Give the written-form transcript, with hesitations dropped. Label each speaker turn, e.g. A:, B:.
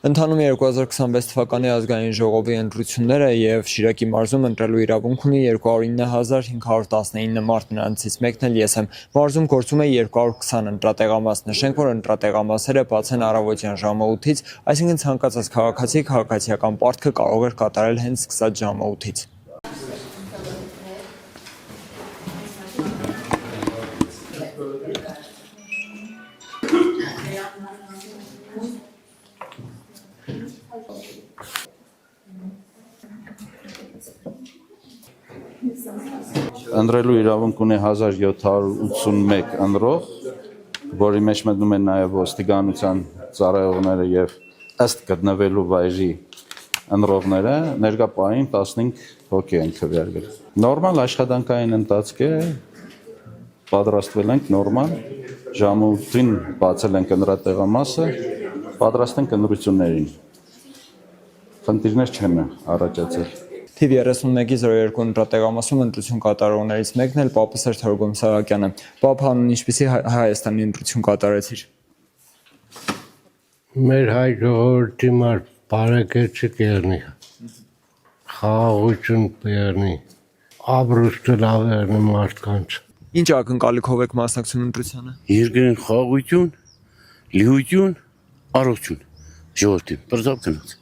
A: Ընթանում 2026 թվականի ազգային ժողովի ընտրությունները եւ Շիրակի մարզում ընտրելու իրավունք ունի 209,519 մարդ, նրանցից մեկն էլ ես եմ։ Մարզում գործում է 220 ընտրատեղամաս, նշենք, որ ընտրատեղամասերը բաց են առավոտյան ժամը 8-ից, այսինքն ցանկացած քաղաքացի քաղաքացիական պարտքը կարող էր կատարել հենց սկսած ժամը 8-ից։
B: Ընտրելու իրավունք ունի 1781 ընտրող, որի մեջ մտնում են նաև ոստիկանության ծառայողները եւ ըստ գտնվելու վայրի ընտրողները, ներկա պահին 15 հոգի են քվեարկել։ Նորմալ աշխատանքային ընթացք է, պատրաստվել ենք նորմալ, ժամը 8-ին բացել ենք ընտրատեղամասը, պատրաստ ենք ընտրություններին։ Խնդիրներ չեն առաջացել։
A: Թիվ 31-02 ընտրատեղամասում ընտրություն կատարողներից մեկն էլ Պապսեր Թորգոմ Սահակյանը։ Պապ հանուն ինչպիսի Հայաստանի ընտրություն կատարեցիր։
C: Մեր հայ ժողովրդի համար բարեկեցիկ եղնի, խաղաղություն եղնի, ապրուստը լավ եղնի մարդկանց։
A: Ինչ ակնկալիքով եք մասնակցում ընտրությանը։
C: Երկրին խաղաղություն, լիություն, առողջություն, ժողովրդին, բրձապ գնաց։